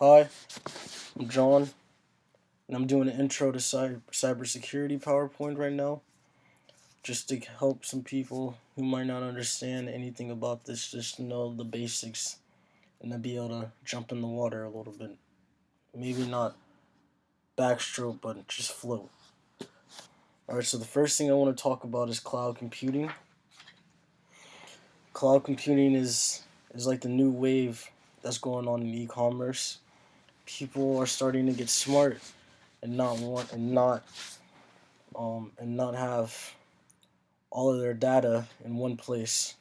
Hi, I'm John, and I'm doing an intro to cybersecurity PowerPoint right now, just to help some people who might not understand anything about this, just to know the basics and to be able to jump in the water a little bit. Maybe not backstroke, but just float. Alright, so the first thing I want to talk about is cloud computing. Cloud computing is like the new wave that's going on in e-commerce. People are starting to get smart and not have all of their data in one place.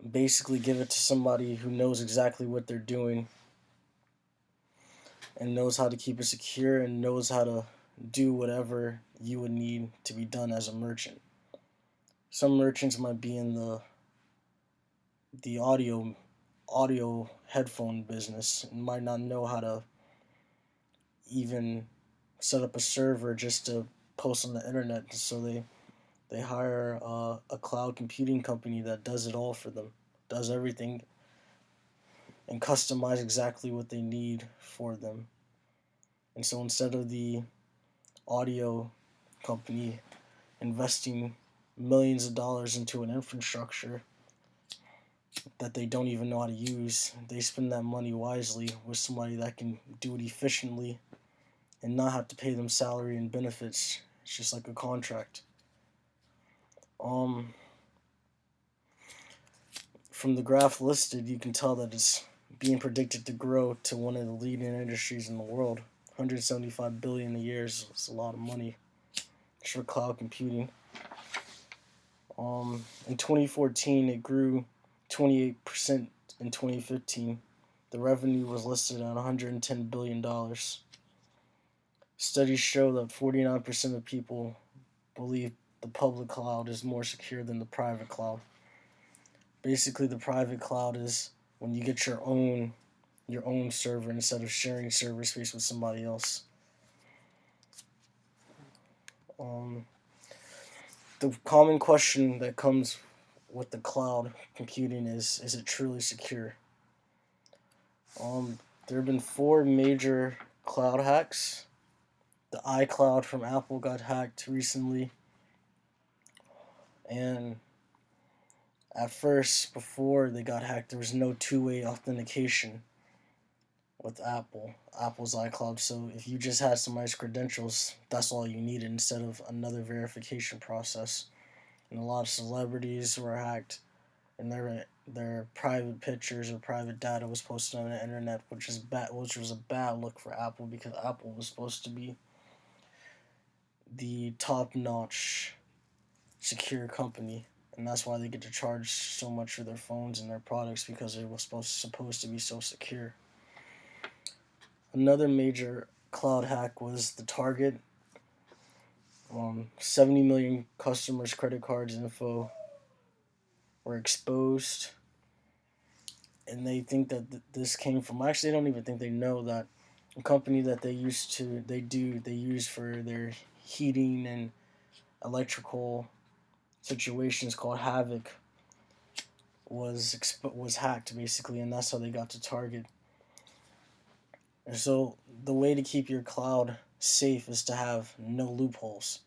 Basically, give it to somebody who knows exactly what they're doing and knows how to keep it secure and knows how to do whatever you would need to be done as a merchant. Some merchants might be in the audio headphone business and might not know how to even set up a server just to post on the internet, so they hire a cloud computing company that does it all for them, does everything, and customize exactly what they need for them. And so instead of the audio company investing millions of dollars into an infrastructure that they don't even know how to use, they spend that money wisely with somebody that can do it efficiently and not have to pay them salary and benefits. It's just like a contract. From the graph listed, you can tell that it's being predicted to grow to one of the leading industries in the world. 175 billion a year is a lot of money for cloud computing. In 2014, it grew 28%. In 2015, the revenue was listed at $110 billion. Studies show that 49% of people believe the public cloud is more secure than the private cloud. Basically, the private cloud is when you get your own server instead of sharing server space with somebody else. The common question that comes with the cloud computing is it truly secure? There have been 4 major cloud hacks. The iCloud from Apple got hacked recently, and at first, before they got hacked, there was no two-way authentication with Apple's iCloud. So if you just had somebody's credentials, that's all you needed instead of another verification process. And a lot of celebrities were hacked, and their private pictures or private data was posted on the internet, which was a bad look for Apple, because Apple was supposed to be the top-notch secure company, and that's why they get to charge so much for their phones and their products, because it was supposed to be so secure. Another major cloud hack was the Target. 70 million customers' credit cards info were exposed, and they think that this came from. Actually, they don't even think they know that a company that they use for their heating and electrical situations called Havoc was hacked, basically, and that's how they got to Target. And so the way to keep your cloud safe is to have no loopholes.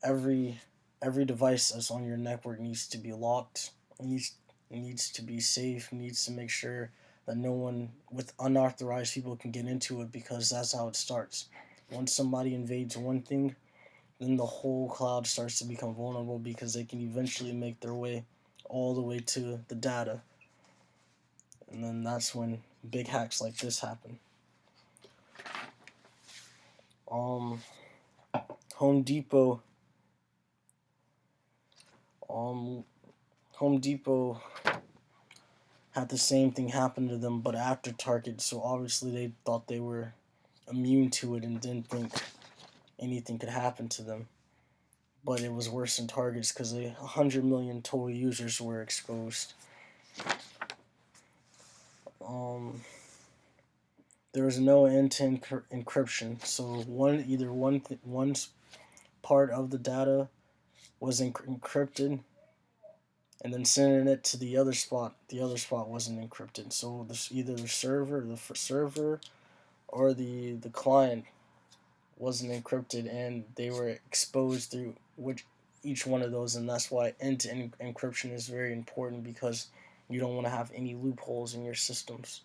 Every device that's on your network needs to be locked, needs to be safe, needs to make sure that no one with unauthorized people can get into it, because that's how it starts. Once somebody invades one thing, then the whole cloud starts to become vulnerable, because they can eventually make their way all the way to the data. And then that's when big hacks like this happen. Home Depot had the same thing happen to them, but after Target, so obviously they thought they were immune to it and didn't think anything could happen to them. But it was worse than Target's, because 100 million total users were exposed. There was no end-to-end encryption, so one part of the data was encrypted, and then sending it to the other spot. The other spot wasn't encrypted, so either the server or the client wasn't encrypted, and they were exposed through which each one of those, and that's why end-to-end encryption is very important, because you don't want to have any loopholes in your systems.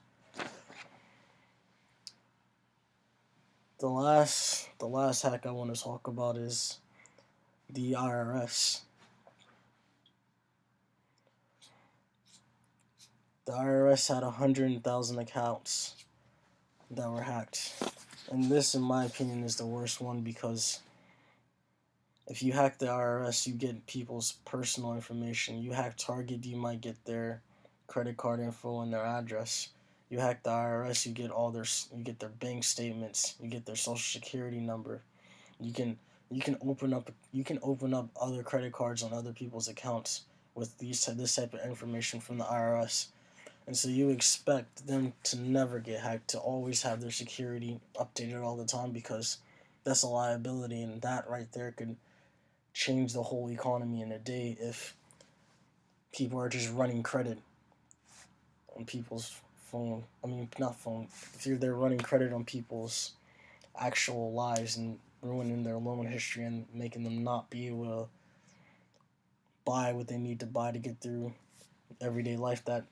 The last hack I want to talk about is the IRS. The IRS had 100,000 accounts that were hacked. And this, in my opinion, is the worst one, because if you hack the IRS, you get people's personal information. You hack Target, you might get their credit card info and their address. You hack the IRS, you get their bank statements, you get their social security number. You can you can open up other credit cards on other people's accounts with this type of information from the IRS. And so you expect them to never get hacked, to always have their security updated all the time, because that's a liability, and that right there could change the whole economy in a day if people are just running credit on people's phone. I mean, not phone. If they're running credit on people's actual lives and ruining their loan history and making them not be able to buy what they need to buy to get through everyday life, that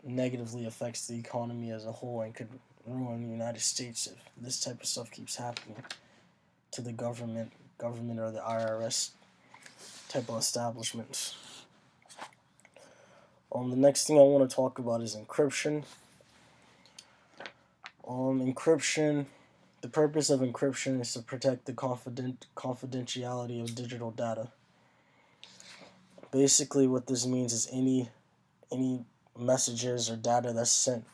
negatively affects the economy as a whole and could ruin the United States if this type of stuff keeps happening to the government or the IRS type of establishments. The next thing I want to talk about is encryption. Encryption. The purpose of encryption is to protect the confidentiality of digital data. Basically, what this means is any messages or data that's sent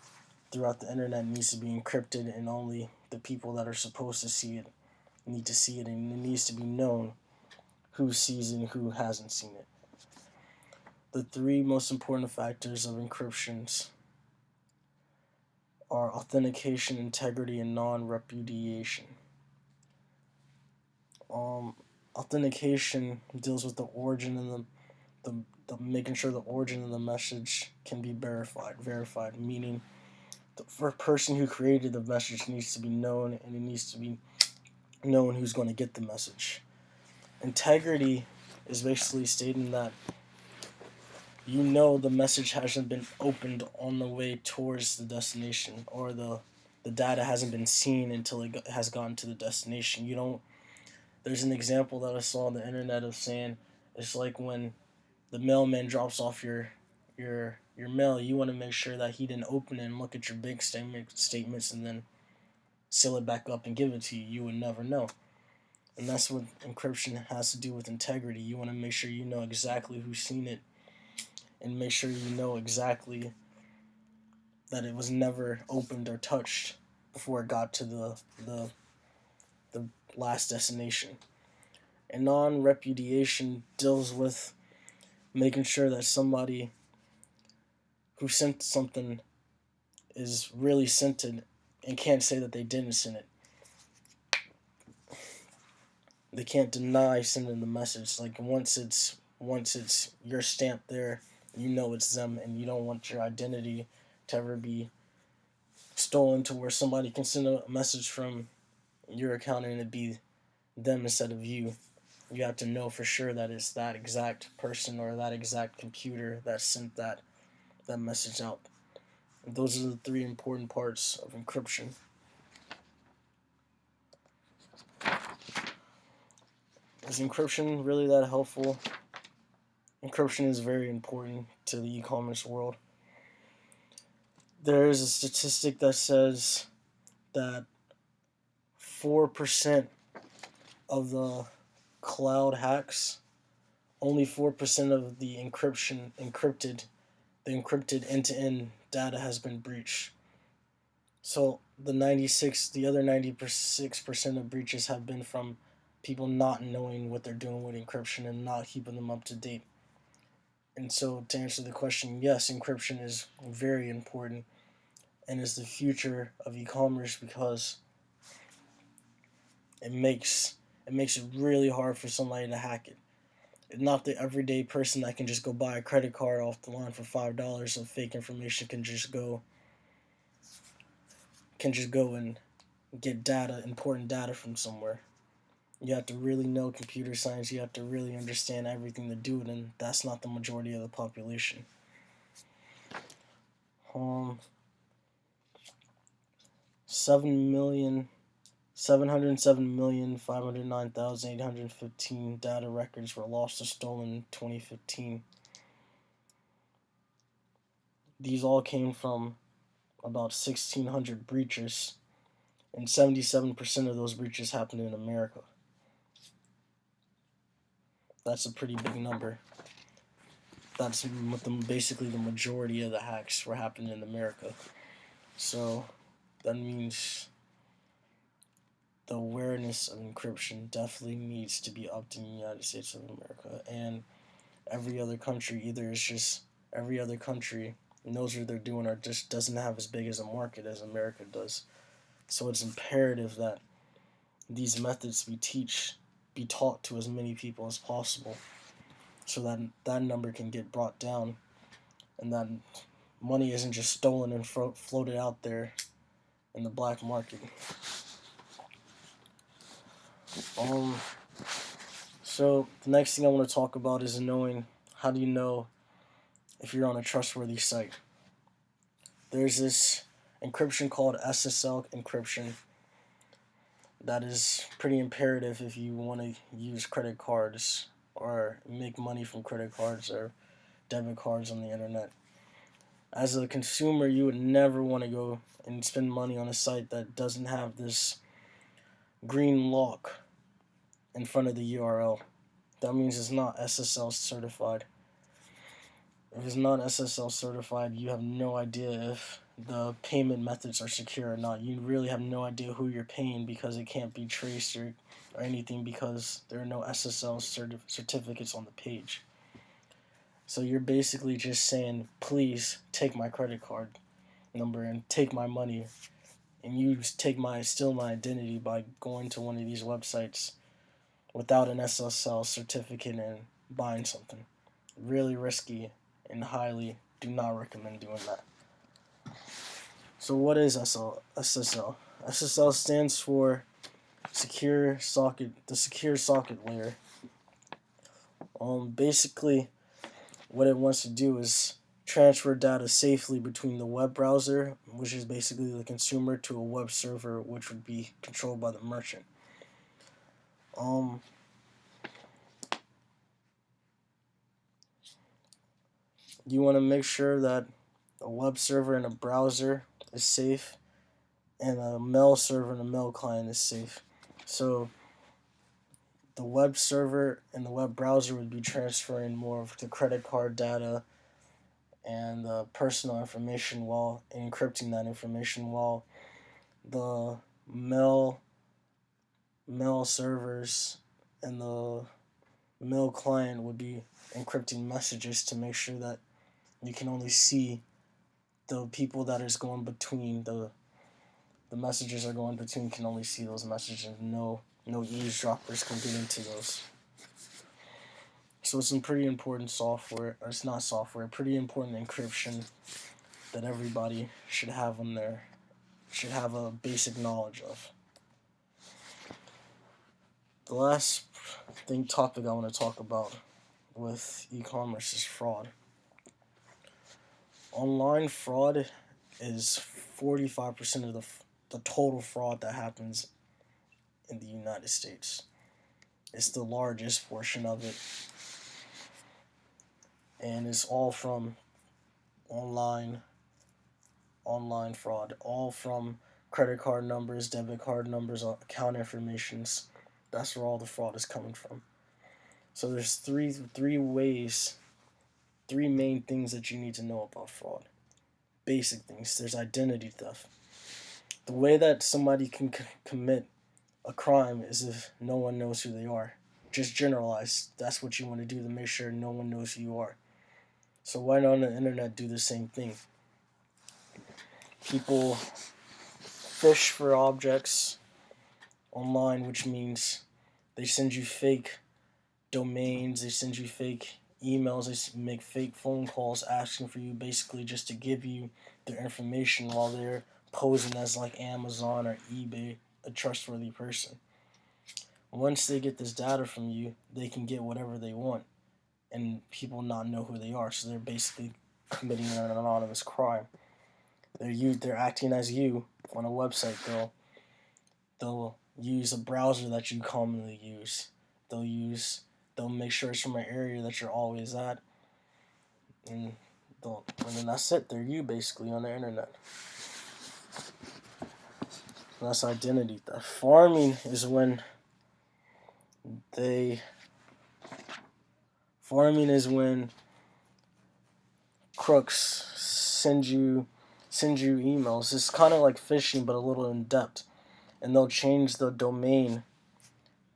throughout the internet needs to be encrypted, and only the people that are supposed to see it need to see it, and it needs to be known who sees it and who hasn't seen it. The three most important factors of encryptions are authentication, integrity, and non-repudiation. Authentication deals with the origin and the making sure the origin of the message can be verified, meaning the person who created the message needs to be known, and it needs to be known who's going to get the message. Integrity is basically stating that the message hasn't been opened on the way towards the destination, or the data hasn't been seen until it has gotten to the destination. There's an example that I saw on the internet of saying it's like when the mailman drops off your mail, you want to make sure that he didn't open it and look at your bank statements and then seal it back up and give it to you. You would never know. And that's what encryption has to do with integrity. You want to make sure you know exactly who's seen it, and make sure you know exactly that it was never opened or touched before it got to the last destination. And non-repudiation deals with making sure that somebody who sent something is really sent it and can't say that they didn't send it. They can't deny sending the message. Like once it's your stamp there, it's them, and you don't want your identity to ever be stolen to where somebody can send a message from your account and it be them instead of you. You have to know for sure that it's that exact person or that exact computer that sent that message out. And those are the three important parts of encryption. Is encryption really that helpful? Encryption is very important to the e-commerce world. There is a statistic that says that 4% of the cloud hacks, only 4% of the encrypted end-to-end data has been breached. So the other 96% of breaches have been from people not knowing what they're doing with encryption and not keeping them up to date. And so to answer the question, yes, encryption is very important and is the future of e-commerce, because it makes it really hard for somebody to hack it. Not the everyday person that can just go buy a credit card off the line for $5 of fake information can just go and get data, important data from somewhere. You have to really know computer science. You have to really understand everything to do it, and that's not the majority of the population. Um, 7,707,509,815 data records were lost or stolen in 2015. These all came from about 1,600 breaches, and 77% of those breaches happened in America. That's a pretty big number. That's basically the majority of the hacks were happening in America. So that means the awareness of encryption definitely needs to be upped in the United States of America, and every other country. Either it's just every other country knows what they're doing or just doesn't have as big as a market as America does. So it's imperative that these methods be taught to as many people as possible, so that that number can get brought down, and that money isn't just stolen and floated out there in the black market. Um, so the next thing I want to talk about is knowing how do you know if you're on a trustworthy site. There's this encryption called SSL encryption that is pretty imperative if you want to use credit cards or make money from credit cards or debit cards on the internet. As a consumer, you would never want to go and spend money on a site that doesn't have this green lock in front of the URL. That means it's not SSL certified. If it's not SSL certified, you have no idea if the payment methods are secure or not. You really have no idea who you're paying because it can't be traced or anything because there are no SSL certificates on the page. So you're basically just saying, please take my credit card number and take my money, and you steal my identity by going to one of these websites without an SSL certificate and buying something. Really risky and highly do not recommend doing that. So what is SSL? SSL stands for secure socket, the secure socket layer. Basically, what it wants to do is transfer data safely between the web browser, which is basically the consumer, to a web server, which would be controlled by the merchant. You want to make sure that a web server and a browser is safe, and a mail server and a mail client is safe. So the web server and the web browser would be transferring more of the credit card data and the personal information while encrypting that information, while the mail servers and the mail client would be encrypting messages to make sure that you can only see the people that is going between the messages are going between can only see those messages. No eavesdroppers can get into those. So it's some pretty important software, or it's not software, pretty important encryption that everybody should have a basic knowledge of. The last topic I want to talk about with e-commerce is fraud. Online fraud is 45% of the total fraud that happens in the United States. It's the largest portion of it, and it's all from online fraud, all from credit card numbers, debit card numbers, account informations. That's where all the fraud is coming from. So there's three main things that you need to know about fraud. Basic things. There's identity theft. The way that somebody can commit a crime is if no one knows who they are. Just generalize. That's what you want to do to make sure no one knows who you are. So why not on the internet do the same thing? People fish for objects online, which means they send you fake domains, they send you fake emails, they make fake phone calls asking for you basically just to give you their information while they're posing as like Amazon or eBay, a trustworthy person. Once they get this data from you, they can get whatever they want and people not know who they are. So they're basically committing an anonymous crime. They're acting as you on a website. They'll use a browser that you commonly use. They'll make sure it's from an area that you're always at, and then that's it. They're you basically on the internet. And that's identity theft. They farming is when crooks send you emails. It's kind of like phishing, but a little in depth, and they'll change the domain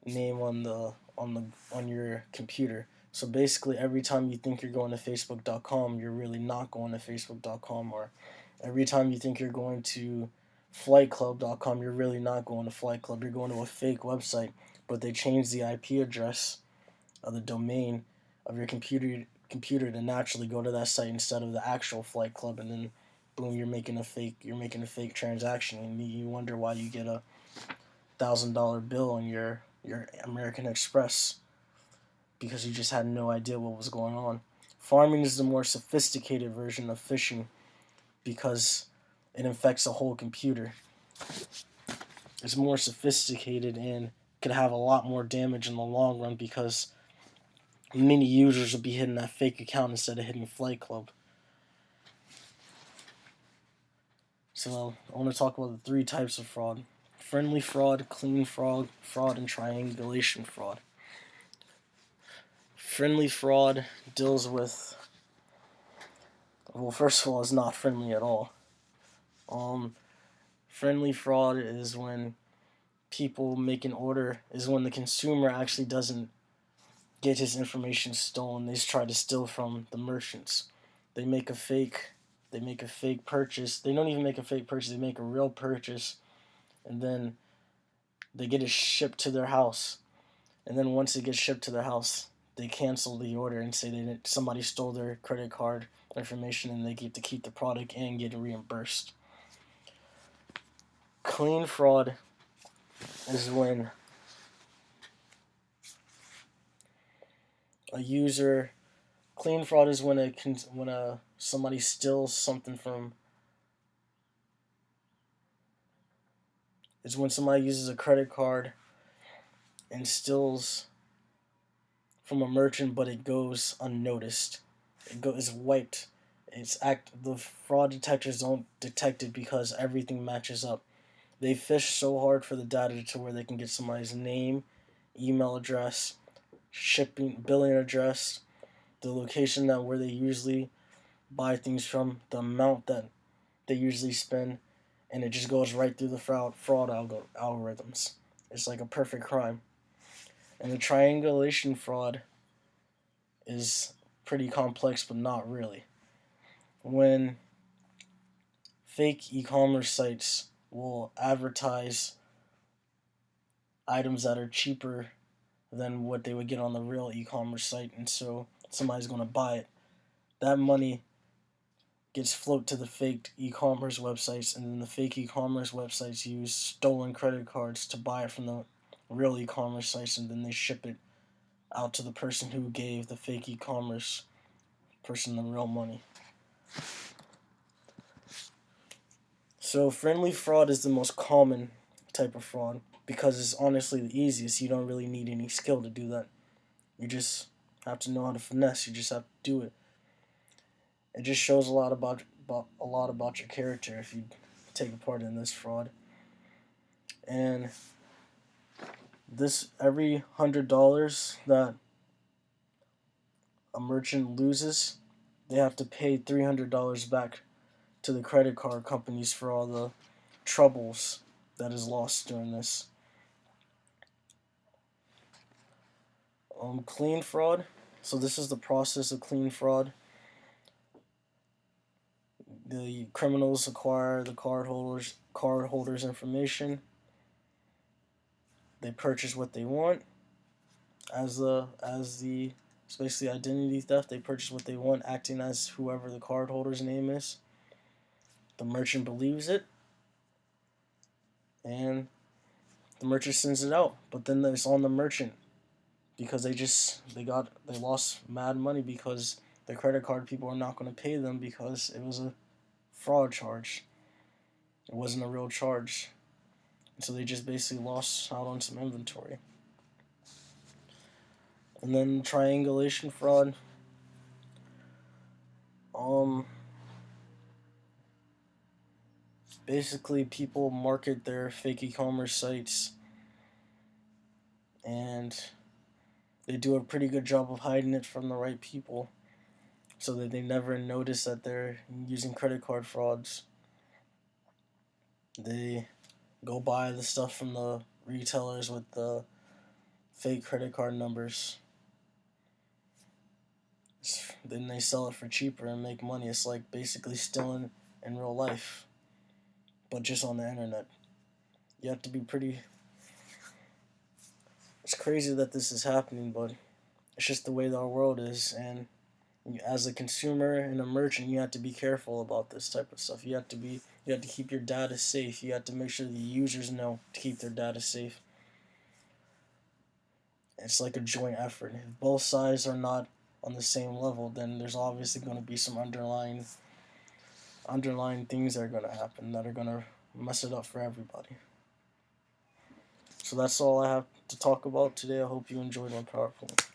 name on your computer. So basically, every time you think you're going to Facebook.com, you're really not going to Facebook.com. Or every time you think you're going to FlightClub.com, you're really not going to Flight Club. You're going to a fake website, but they change the IP address of the domain of your computer to naturally go to that site instead of the actual Flight Club, and then boom, you're making a fake transaction, and you wonder why you get a $1,000 bill on your American Express because you just had no idea what was going on. Farming is the more sophisticated version of phishing because it infects the whole computer. It's more sophisticated and could have a lot more damage in the long run because many users will be hitting that fake account instead of hitting Flight Club. So I want to talk about the three types of fraud: friendly fraud, clean fraud, and triangulation fraud. Friendly fraud deals with, well, first of all, it's not friendly at all. Friendly fraud is when people make an order, is when the consumer actually doesn't get his information stolen. They try to steal from the merchants. They make a fake purchase. They don't even make a fake purchase. They make a real purchase, and then they get it shipped to their house. And then once it gets shipped to their house, they cancel the order and say somebody stole their credit card information, and they get to keep the product and get reimbursed. Clean fraud is when a user clean fraud is when somebody steals something from, is when somebody uses a credit card and steals from a merchant, but it goes unnoticed. It's wiped. The fraud detectors don't detect it because everything matches up. They fish so hard for the data to where they can get somebody's name, email address, shipping billing address, the location where they usually buy things from, the amount that they usually spend, and it just goes right through the fraud algorithms. It's like a perfect crime. And the triangulation fraud is pretty complex, but not really. When fake e-commerce sites will advertise items that are cheaper than what they would get on the real e-commerce site, and so somebody's going to buy it. That money gets float to the fake e-commerce websites, and then the fake e-commerce websites use stolen credit cards to buy it from the real e-commerce sites, and then they ship it out to the person who gave the fake e-commerce person the real money. So friendly fraud is the most common type of fraud because it's honestly the easiest. You don't really need any skill to do that. You just have to know how to finesse. You just have to do it. It just shows a lot about your character if you take a part in this fraud. And this every $100 that a merchant loses, they have to pay $300 back to the credit card companies for all the troubles that is lost during this. Clean fraud. So this is the process of clean fraud. The criminals acquire the cardholders' information. They purchase what they want. as the it's basically identity theft. They purchase what they want, acting as whoever the cardholder's name is. The merchant believes it, and the merchant sends it out. But then it's on the merchant because they lost mad money because the credit card people are not going to pay them because it was a fraud charge. It wasn't a real charge. So they just basically lost out on some inventory. And then triangulation fraud. Um, Basically, people market their fake e-commerce sites, and they do a pretty good job of hiding it from the right people, so that they never notice that they're using credit card frauds. They go buy the stuff from the retailers with the fake credit card numbers. Then they sell it for cheaper and make money. It's like basically stealing in real life, but just on the internet. You have to be pretty. It's crazy that this is happening, but it's just the way our world is. And as a consumer and a merchant, you have to be careful about this type of stuff. You have to keep your data safe. You have to make sure the users know to keep their data safe. It's like a joint effort. If both sides are not on the same level, then there's obviously going to be some underlying things that are going to happen that are going to mess it up for everybody. So that's all I have to talk about today. I hope you enjoyed my PowerPoint.